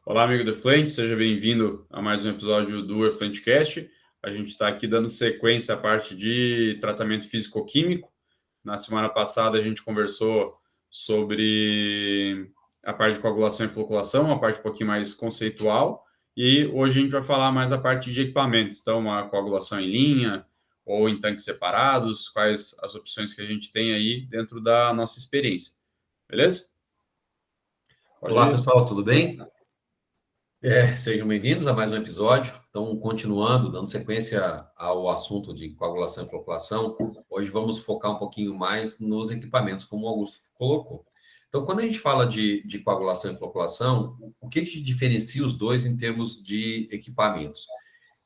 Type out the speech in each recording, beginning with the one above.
Olá, amigo do Efluente, seja bem-vindo a mais um episódio do EfluenteCast. A gente está aqui dando sequência à parte de tratamento físico-químico. Na semana passada, a gente conversou sobre a parte de coagulação e floculação, uma parte um pouquinho mais conceitual. E hoje a gente vai falar mais da parte de equipamentos, então, a coagulação em linha ou em tanques separados, quais as opções que a gente tem aí dentro da nossa experiência. Beleza? Pode Olá, ir. pessoal, tudo bem? Sejam bem-vindos a mais um episódio. Então, continuando, dando sequência ao assunto de coagulação e floculação, hoje vamos focar um pouquinho mais nos equipamentos, como o Augusto colocou. Então, quando a gente fala de coagulação e floculação, o que diferencia os dois em termos de equipamentos?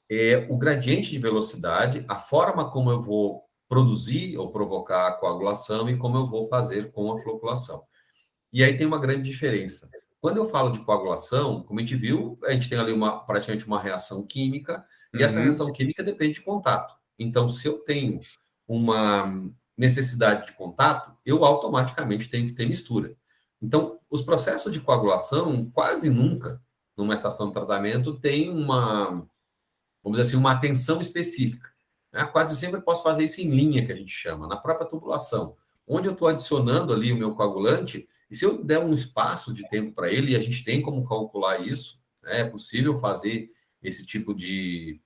É o gradiente de velocidade, a forma como eu vou produzir ou provocar a coagulação e como eu vou fazer com a floculação. E aí tem uma grande diferença. Quando eu falo de coagulação, como a gente viu, a gente tem ali praticamente uma reação química, e essa Uhum. reação química depende de contato. Então, se eu tenho uma necessidade de contato, eu automaticamente tenho que ter mistura. Então, os processos de coagulação, quase nunca, numa estação de tratamento, tem vamos dizer assim, uma atenção específica. Né? Quase sempre eu posso fazer isso em linha, que a gente chama, na própria tubulação, onde eu estou adicionando ali o meu coagulante, e se eu der um espaço de tempo para ele, e a gente tem como calcular isso, né? É possível fazer esse tipo de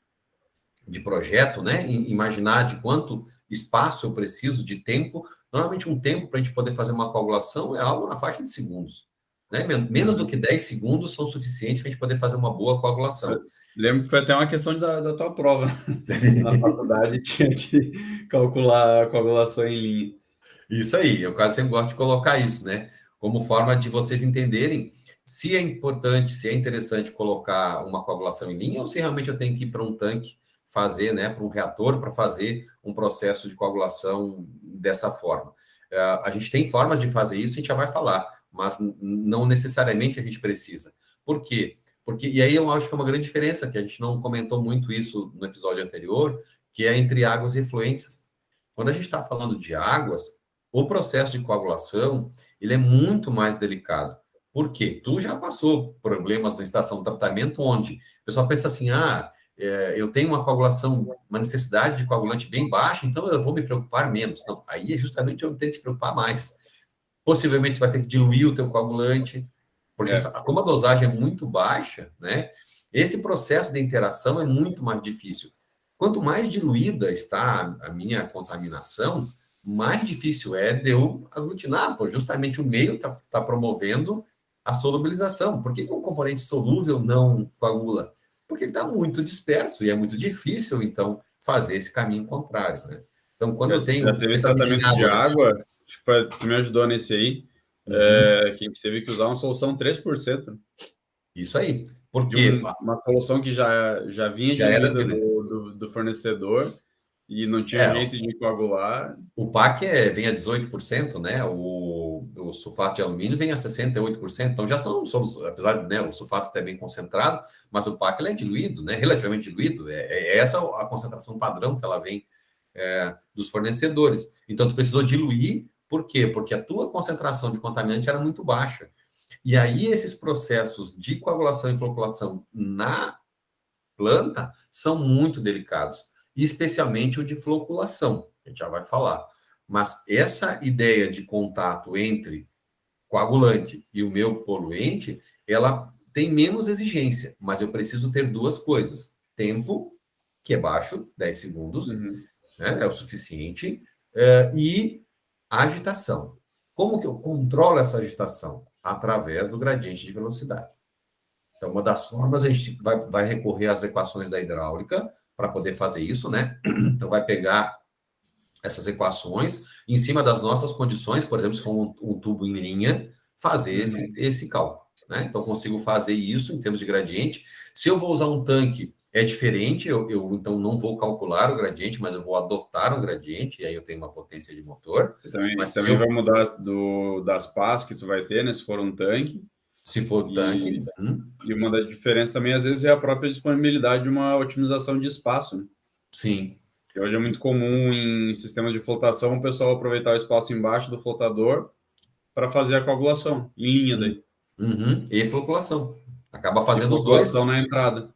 projeto, né? E imaginar de quanto espaço eu preciso de tempo. Normalmente, um tempo para a gente poder fazer uma coagulação é algo na faixa de segundos. Né? Menos do Uhum. que 10 segundos são suficientes para a gente poder fazer uma boa coagulação. Lembro que foi até uma questão da tua prova. Na faculdade tinha que calcular a coagulação em linha. Isso aí, eu quase sempre gosto de colocar isso, né? Como forma de vocês entenderem se é importante, se é interessante colocar uma coagulação em linha ou se realmente eu tenho que ir para um tanque fazer, né, para um reator para fazer um processo de coagulação dessa forma. A gente tem formas de fazer isso, a gente já vai falar, mas não necessariamente a gente precisa. Por quê? Porque, e aí eu acho que é uma grande diferença, que a gente não comentou muito isso no episódio anterior, que é entre águas e efluentes. Quando a gente está falando de águas, o processo de coagulação, ele é muito mais delicado. Por quê? Tu já passou problemas na estação de tratamento onde o pessoal pensa assim, eu tenho uma coagulação, uma necessidade de coagulante bem baixa, então eu vou me preocupar menos. Não, aí é justamente eu tenho que te preocupar mais. Possivelmente vai ter que diluir o teu coagulante, porque É, como a dosagem é muito baixa, né? Esse processo de interação é muito mais difícil. Quanto mais diluída está a minha contaminação, mais difícil é de eu aglutinar, pois justamente o meio está promovendo a solubilização. Por que um componente solúvel não coagula? Porque ele está muito disperso e é muito difícil, então, fazer esse caminho contrário, né? Então, quando eu já tenho, teve especialmente em tratamento de água, né? água, acho que tu me ajudou nesse aí, Uhum, que a gente teve que usar uma solução 3%, isso aí. de Porque uma solução que já vinha já era diluída diluído. do fornecedor e não tinha É, jeito de coagular. o PAC vem a 18%, né? O sulfato de alumínio vem a 68%. Então já são, apesar de né, o sulfato até bem concentrado, mas o PAC ele é diluído, né? Relativamente diluído. É essa a concentração padrão que ela vem dos fornecedores. Então tu precisou diluir, por quê? Porque a tua concentração de contaminante era muito baixa. E aí esses processos de coagulação e floculação na planta são muito delicados, especialmente o de floculação, a gente já vai falar. Mas essa ideia de contato entre coagulante e o meu poluente, ela tem menos exigência, mas eu preciso ter duas coisas: tempo, que é baixo, 10 segundos, Uhum. né, é o suficiente, e agitação. Como que eu controlo essa agitação? Através do gradiente de velocidade. Então, uma das formas, a gente vai recorrer às equações da hidráulica para poder fazer isso, né? Então, vai pegar essas equações, em cima das nossas condições, por exemplo, se for um tubo em linha, fazer esse, Uhum. esse cálculo, né? Então, eu consigo fazer isso em termos de gradiente. Se eu vou usar um tanque, é diferente, então não vou calcular o gradiente, mas eu vou adotar um gradiente, e aí eu tenho uma potência de motor. E também, Mas também vai mudar das pás que tu vai ter, né, se for um tanque. se for tanque, E, e uma das diferenças também, às vezes, é a própria disponibilidade de uma otimização de espaço, né? sim. Que hoje é muito comum em sistemas de flotação o pessoal aproveitar o espaço embaixo do flotador para fazer a coagulação, em linha daí. Uhum. E floculação. Acaba E fazendo os dois. floculação na entrada.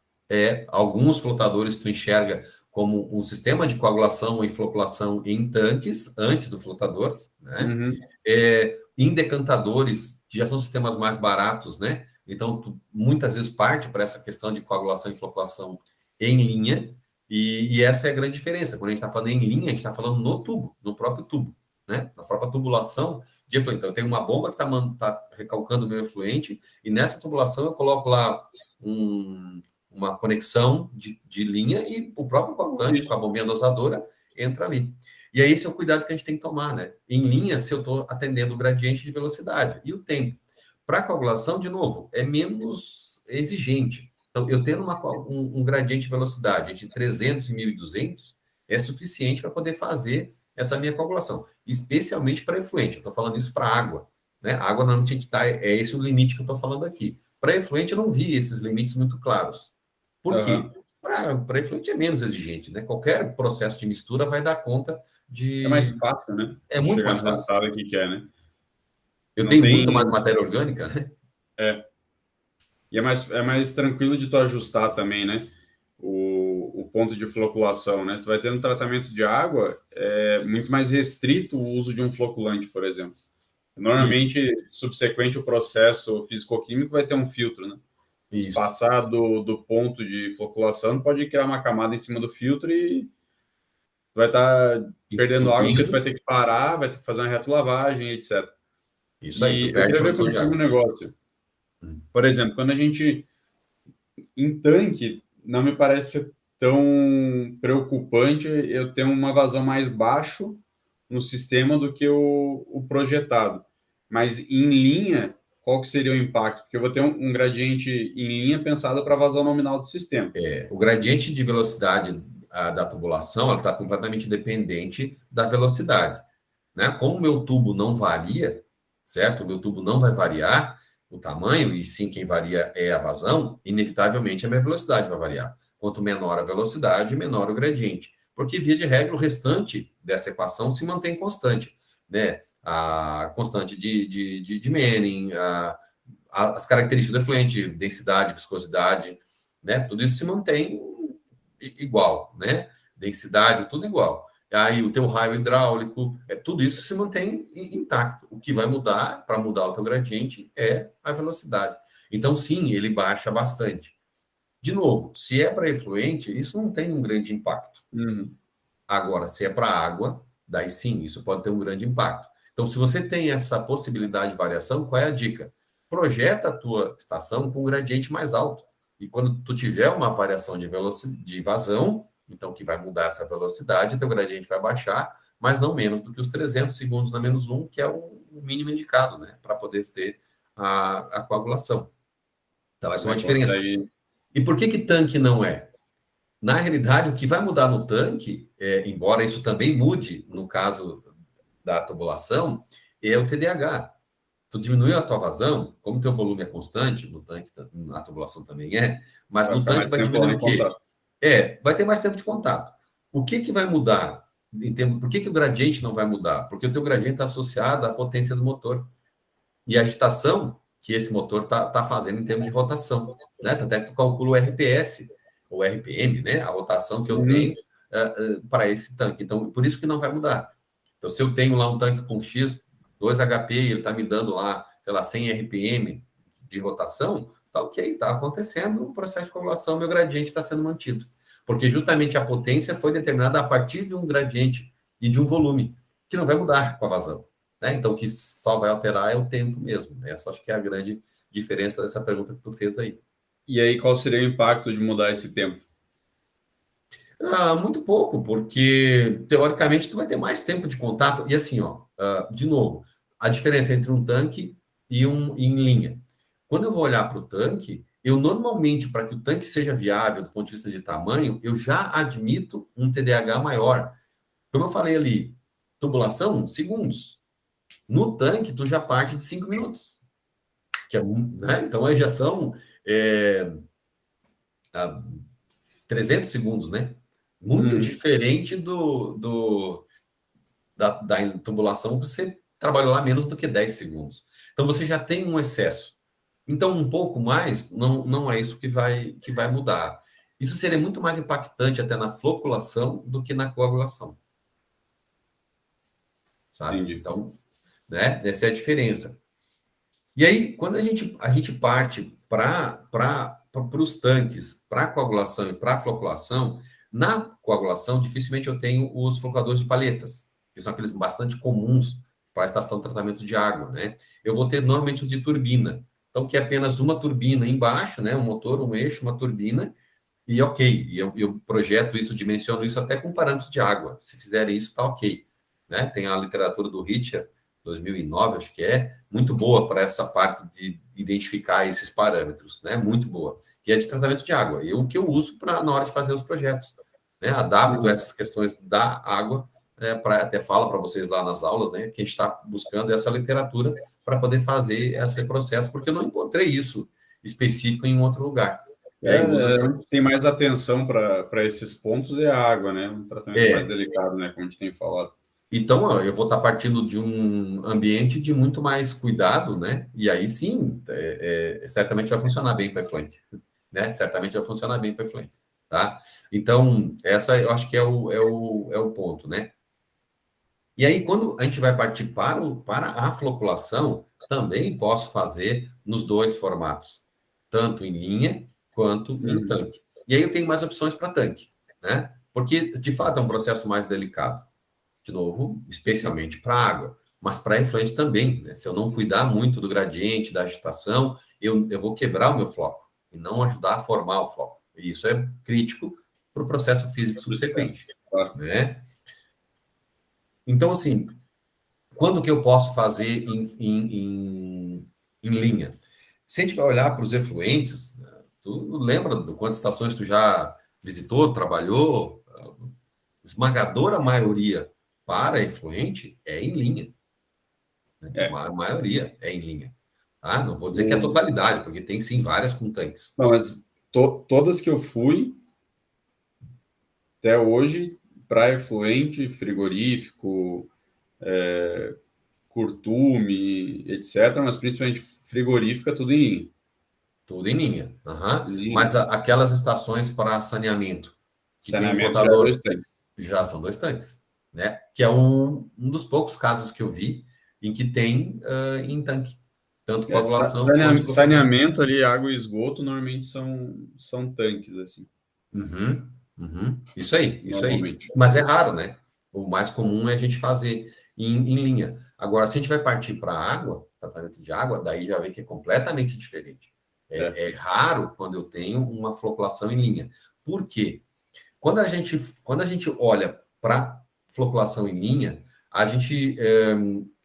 Alguns flotadores tu enxerga como um sistema de coagulação e floculação em tanques antes do flotador, né? Uhum. Em decantadores, que já são sistemas mais baratos, né? Então, tu muitas vezes parte para essa questão de coagulação e floculação em linha, e essa é a grande diferença. Quando a gente está falando em linha, a gente está falando no tubo, no próprio tubo, né? Na própria tubulação de efluente. Então, eu tenho uma bomba que está recalcando o meu efluente, e nessa tubulação eu coloco lá uma conexão de linha e o próprio coagulante Isso. com a bombinha dosadora entra ali. E aí esse é o cuidado que a gente tem que tomar, né? Em linha, se eu estou atendendo o gradiente de velocidade e o tempo. Para coagulação, de novo, é menos exigente. Então, eu tendo um gradiente de velocidade entre 300 e 1.200 é suficiente para poder fazer essa minha coagulação, especialmente para efluente. Eu estou falando isso para água, né? A água normalmente é esse o limite que eu estou falando aqui. Para efluente, eu não vi esses limites muito claros. Por quê? Uhum. Para efluente é menos exigente, né? Qualquer processo de mistura vai dar conta É mais de. fácil, né? É De muito chegar mais no fácil. resultado que quer, né? Eu Não tenho muito tem. mais matéria orgânica, né? É. E é mais tranquilo de tu ajustar também, né? O ponto de floculação, né? Tu vai ter um tratamento de água muito mais restrito o uso de um floculante, por exemplo. Isso, Normalmente, subsequente o processo físico-químico vai ter um filtro, né? Se isso. passar do ponto de floculação, pode criar uma camada em cima do filtro e vai estar perdendo água porque tu Entupindo. vai ter que parar, vai ter que fazer uma retrolavagem, etc. Isso aí, tu E eu perde queria ver produção de contigo um água. negócio. Hum. Por exemplo, quando a gente em tanque, não me parece ser tão preocupante eu ter uma vazão mais baixo no sistema do que o projetado. Mas em linha, qual que seria o impacto? Porque eu vou ter um gradiente em linha pensado para vazão nominal do sistema. O gradiente de velocidade da tubulação está completamente dependente da velocidade, né? Como o meu tubo não varia, certo? O meu tubo não vai variar o tamanho, e sim quem varia é a vazão, inevitavelmente a minha velocidade vai variar. Quanto menor a velocidade, menor o gradiente. Porque, via de regra, o restante dessa equação se mantém constante, né? A constante de Manning, as características do efluente, densidade, viscosidade, né? Tudo isso se mantém igual, né? Densidade, tudo igual. Aí o teu raio hidráulico, tudo isso se mantém intacto. O que vai mudar, para mudar o teu gradiente, é a velocidade. Então, sim, ele baixa bastante. De novo, se é para efluente, isso não tem um grande impacto. Uhum. Agora, se é para água, daí sim, isso pode ter um grande impacto. Então, se você tem essa possibilidade de variação, qual é a dica? Projeta a tua estação com um gradiente mais alto. E quando tu tiver uma variação de vazão, então que vai mudar essa velocidade, teu gradiente vai baixar, mas não menos do que os 300 segundos na menos 1, que é o mínimo indicado, né? Para poder ter a coagulação. Então, essa é uma Daí diferença. consegue. E por que tanque não é? Na realidade, o que vai mudar no tanque, embora isso também mude no caso da tubulação, é o TDAH. Tu diminuiu a tua vazão, como teu volume é constante, no tanque, na tubulação também mas Vai no ficar tanque mais vai tempo lá diminuir em o quê? contato. Vai ter mais tempo de contato. O que vai mudar? Por que o gradiente não vai mudar? Porque o teu gradiente está associado à potência do motor e a agitação que esse motor está fazendo em termos de rotação, né? Até que tu calcula o RPS, ou RPM, né? A rotação que eu Uhum. tenho para esse tanque. Então, por isso que não vai mudar. Então, se eu tenho lá um tanque com X, 2 HP, e ele está me dando lá, sei lá, 100 RPM de rotação, tá ok, está acontecendo o processo de coagulação, meu gradiente está sendo mantido. Porque justamente a potência foi determinada a partir de um gradiente e de um volume, que não vai mudar com a vazão. Né? Então, o que só vai alterar é o tempo mesmo. Essa acho que é a grande diferença dessa pergunta que tu fez aí. E aí, qual seria o impacto de mudar esse tempo? Muito pouco, porque teoricamente tu vai ter mais tempo de contato. E assim, ó, de novo, a diferença entre um tanque e um em linha. Quando eu vou olhar para o tanque, eu normalmente, para que o tanque seja viável do ponto de vista de tamanho, eu já admito um TDAH maior. Como eu falei ali, tubulação, segundos. No tanque, tu já parte de 5 minutos. Né? Então, aí já são é, 300 segundos, né? Muito Uhum. diferente da tubulação, que você trabalhou lá menos do que 10 segundos. Então, você já tem um excesso. Então, um pouco mais não é isso que vai mudar. Isso seria muito mais impactante até na floculação do que na coagulação, sabe? Entendi. Então, né? Essa é a diferença. E aí, quando a gente parte para os tanques, para a coagulação e para a floculação, na coagulação, dificilmente eu tenho os floculadores de palhetas, que são aqueles bastante comuns para a estação de tratamento de água, né? Eu vou ter normalmente os de turbina. Então, que é apenas uma turbina embaixo, né? Um motor, um eixo, uma turbina, e ok. E eu projeto isso, dimensiono isso até com parâmetros de água. Se fizerem isso, está ok. Né? Tem a literatura do Richter, 2009, acho que é, muito boa para essa parte de identificar esses parâmetros, né? Muito boa. Que é de tratamento de água. E o que eu uso na hora de fazer os projetos. Né? Adapto essas questões da água, até falo para vocês lá nas aulas, né? Que a gente está buscando essa literatura para poder fazer esse processo, porque eu não encontrei isso específico em outro lugar. E aí usa-se. Tem mais atenção para esses pontos é a água, né? Um tratamento mais É, delicado, né? Como a gente tem falado. então, ó, eu vou estar partindo de um ambiente de muito mais cuidado, né? E aí sim, certamente vai funcionar bem para efluente, né? Certamente vai funcionar bem para efluente, tá? Então, essa eu acho que é o ponto, né? E aí, quando a gente vai partir para a floculação, também posso fazer nos dois formatos, tanto em linha quanto em Uhum. tanque. E aí eu tenho mais opções para tanque, né? Porque, de fato, é um processo mais delicado. De novo, especialmente para água, mas para efluente também, né? Se eu não cuidar muito do gradiente, da agitação, eu vou quebrar o meu floco e não ajudar a formar o floco. E isso é crítico para o processo físico subsequente, Claro. né? Então, assim, quando que eu posso fazer em linha? Se a gente vai olhar para os efluentes, tu lembra de quantas estações tu já visitou, trabalhou? Esmagadora maioria para efluente é em linha. Né? É. A maioria é em linha. Tá? Não vou dizer que é a O... totalidade, porque tem sim várias com tanques. Não, mas todas que eu fui até hoje, praia efluente, frigorífico, curtume, etc., mas principalmente frigorífica, tudo em linha. Tudo em linha. Aham. Em linha, Mas né? aquelas estações para saneamento, que tem um Saneamento já é dois flotador, tanques. já são dois tanques. Né? Que é um dos poucos casos que eu vi em que tem em tanque. Tanto coagulação quanto floculação. Saneamento ali, água e esgoto, normalmente são tanques, assim, Uhum, uhum. Isso aí, isso aí. normalmente. Mas é raro, né? O mais comum é a gente fazer em linha. Agora, se a gente vai partir para água, tratamento de água, daí já vê que é completamente diferente. É. É raro quando eu tenho uma floculação em linha. Por quê? Quando a gente olha para floculação em linha, a gente,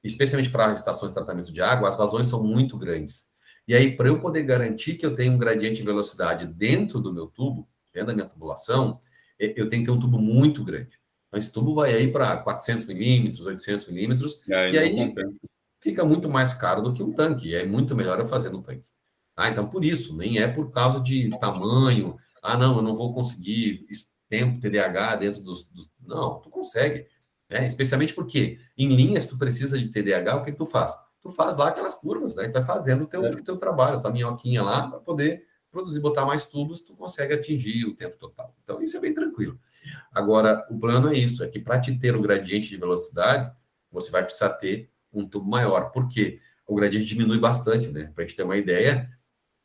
especialmente para estações de tratamento de água, as vazões são muito grandes. E aí, para eu poder garantir que eu tenho um gradiente de velocidade dentro do meu tubo, dentro da minha tubulação, eu tenho que ter um tubo muito grande. Então, esse tubo vai aí para 400 milímetros, 800 milímetros, E aí e não aí compensa. fica muito mais caro do que um tanque, e é muito melhor eu fazer no tanque. Então, por isso, nem é por causa de tamanho, não, eu não vou conseguir tempo TDAH dentro dos. Não, tu consegue. Né? Especialmente porque em linhas tu precisa de TDAH, o que tu faz? Tu faz lá aquelas curvas, né? Tu vai fazendo o teu trabalho, tua minhoquinha lá, para poder produzir, botar mais tubos, tu consegue atingir o tempo total. Então, isso é bem tranquilo. Agora, o plano é isso, é que para te ter o gradiente de velocidade, você vai precisar ter um tubo maior. Por quê? O gradiente diminui bastante, né? Para a gente ter uma ideia,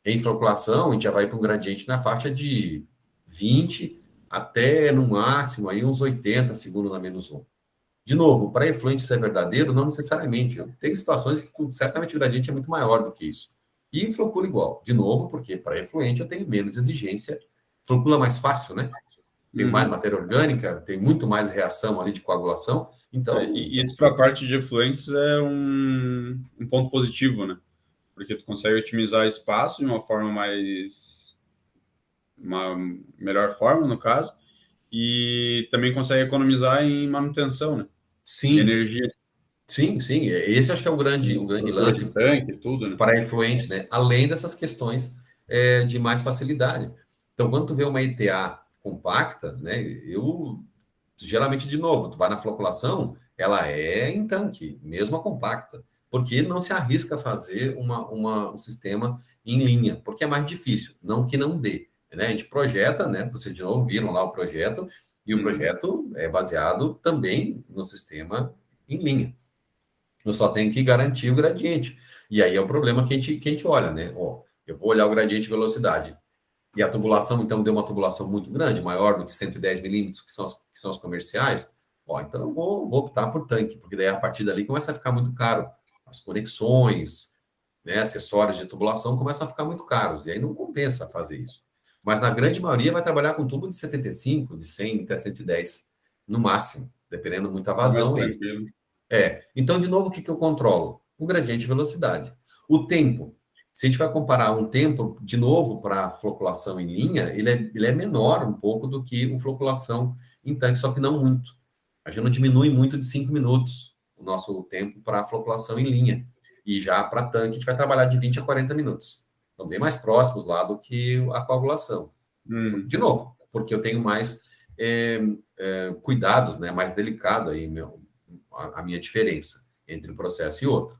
em floculação, a gente já vai para um gradiente na faixa de 20 até, no máximo, aí uns 80 segundo na menos um. De novo, para efluente isso é verdadeiro? Não necessariamente. Tem situações que certamente o gradiente é muito maior do que isso. E flocula igual. De novo, porque para efluente eu tenho menos exigência. Flocula mais fácil, né? Tem mais Uhum. matéria orgânica, tem muito mais reação ali de coagulação. Então, E isso para a parte de efluentes é um ponto positivo, né? Porque tu consegue otimizar espaço de uma forma uma melhor forma, no caso, e também consegue economizar em manutenção, né? E sim, energia, sim, sim. Esse acho que é o grande estrutura de lance tanque, tudo, né? para efluente, né? Além dessas questões de mais facilidade. Então, quando tu vê uma ETA compacta, né? Eu geralmente, de novo, tu vai na floculação, ela é em tanque, mesmo a compacta. porque não se arrisca a fazer um sistema em linha, porque é mais difícil, não que não dê. Né? A gente projeta, né? Vocês de novo viram lá o projeto, e o projeto é baseado também no sistema em linha. Eu só tenho que garantir o gradiente. E aí é o problema que a gente olha, né? Ó, eu vou olhar o gradiente de velocidade. E a tubulação, então, deu uma tubulação muito grande, maior do que 110 milímetros, que são os comerciais. Ó, então eu vou optar por tanque, porque daí a partir dali começa a ficar muito caro. As conexões, né, acessórios de tubulação começam a ficar muito caros. E aí não compensa fazer isso. Mas na grande maioria vai trabalhar com tubo de 75, de 100 até 110, no máximo, dependendo muito da Mais vazão. tranquilo. Então, de novo, o que eu controlo? O gradiente de velocidade. O tempo. Se a gente vai comparar um tempo, de novo, para floculação em linha, ele é menor um pouco do que uma floculação em tanque, só que não muito. A gente não diminui muito de 5 minutos o nosso tempo para floculação em linha. E já para tanque, a gente vai trabalhar de 20 a 40 minutos. Então, bem mais próximos lá do que a coagulação. De novo, porque eu tenho mais cuidados, né? Mais delicado aí, a minha diferença entre um processo e outro.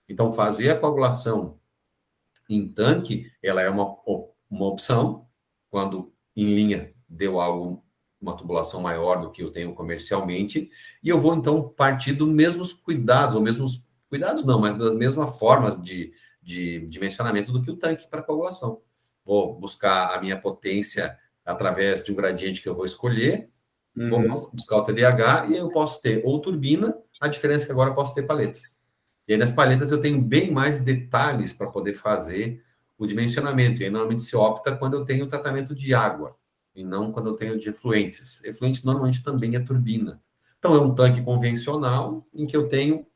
Então, fazer a coagulação em tanque, ela é uma opção, quando em linha deu algo, uma tubulação maior do que eu tenho comercialmente, e eu vou, então, partir dos mesmos cuidados, ou mesmos cuidados não, mas das mesmas formas de dimensionamento do que o tanque para coagulação. Vou buscar a minha potência através de um gradiente que eu vou escolher, vou buscar o TDAH, e eu posso ter ou turbina, a diferença é que agora eu posso ter paletas. E aí nas paletas eu tenho bem mais detalhes para poder fazer o dimensionamento. E aí normalmente se opta quando eu tenho tratamento de água, e não quando eu tenho de efluentes. Efluente normalmente também é turbina. Então é um tanque convencional em que eu tenho,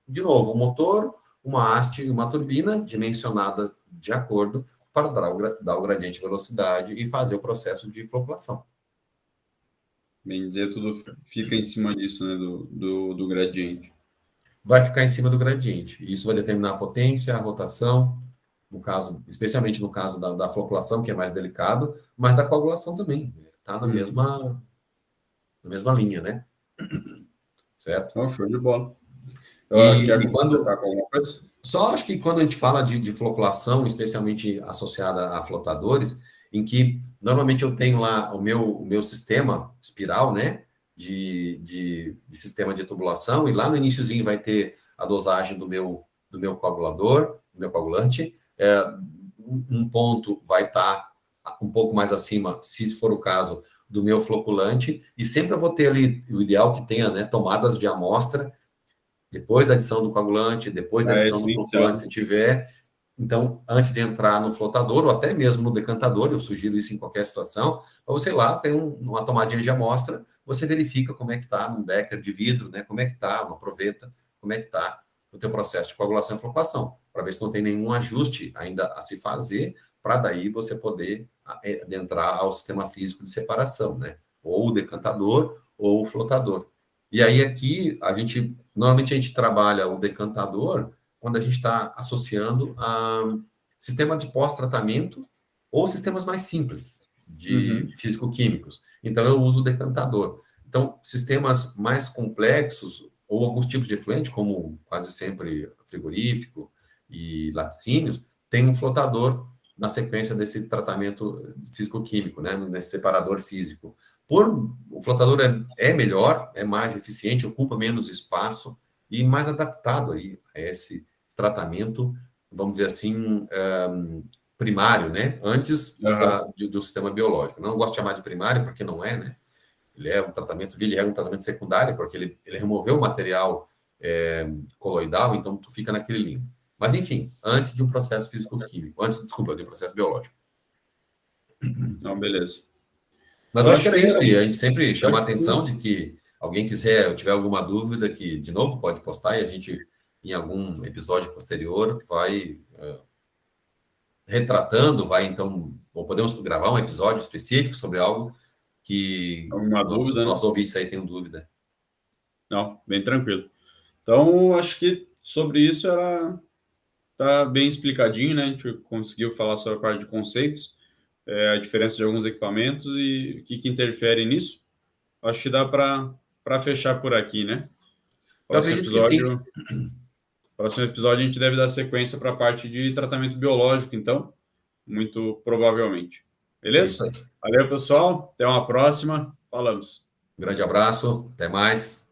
de novo, um motor, uma haste e uma turbina dimensionada de acordo para dar o gradiente de velocidade e fazer o processo de floculação. Bem dizer, tudo fica em cima disso, né, do gradiente. Vai ficar em cima do gradiente. Isso vai determinar a potência, a rotação, no caso, especialmente no caso da floculação, que é mais delicado, mas da coagulação também. Está na mesma linha, né? Certo? Oh, show de bola. Quer E quando. completar com alguma coisa? Só acho que quando a gente fala de floculação, especialmente associada a flotadores, em que normalmente eu tenho lá o meu sistema espiral, né? De sistema de tubulação, e lá no iniciozinho vai ter a dosagem do meu coagulador, do meu coagulante. Um ponto vai estar um pouco mais acima, se for o caso, do meu floculante, e sempre eu vou ter ali o ideal que tenha, né, tomadas de amostra depois da adição do coagulante, depois da É adição do essencial. floculante, se tiver. Então, antes de entrar no flotador, ou até mesmo no decantador, eu sugiro isso em qualquer situação, ou sei lá, tem uma tomadinha de amostra, você verifica como é que está num becker de vidro, né? Como é que está, uma proveta, como é que está o teu processo de coagulação e floculação, para ver se não tem nenhum ajuste ainda a se fazer, para daí você poder adentrar ao sistema físico de separação, né? Ou o decantador ou o flotador. E aí aqui, normalmente a gente trabalha o decantador quando a gente está associando a sistema de pós-tratamento ou sistemas mais simples de físico-químicos. Então, eu uso o decantador. Então, sistemas mais complexos ou alguns tipos de efluente, como quase sempre frigorífico e laticínios, tem um flotador na sequência desse tratamento físico-químico, né, nesse separador físico. O flotador é melhor, é mais eficiente, ocupa menos espaço e mais adaptado aí a esse tratamento, vamos dizer assim, primário, né? Antes do sistema biológico. Não gosto de chamar de primário porque não é, né? Ele é um tratamento, ele é um tratamento secundário porque ele removeu o material coloidal, então tu fica naquele limbo. Mas, enfim, antes de um processo físico-químico, desculpa, de um processo biológico. Não, beleza. Mas eu acho que era isso, e a gente sempre chama a Tranquilo. atenção de que alguém quiser, ou tiver alguma dúvida, que, de novo, pode postar e a gente, em algum episódio posterior, vai retratando, ou podemos gravar um episódio específico sobre algo que Alguma dúvida, né? nossos ouvintes aí tenham dúvida. Não, bem tranquilo. Então, acho que sobre isso tá bem explicadinho, né? A gente conseguiu falar sobre a parte de conceitos, a diferença de alguns equipamentos e o que interfere nisso. Acho que dá para fechar por aqui, né? Eu Próximo acredito que sim. episódio. Próximo episódio a gente deve dar sequência para a parte de tratamento biológico, então, muito provavelmente. É isso Beleza? aí. Valeu, pessoal. Até uma próxima. Falamos. Grande abraço, até mais.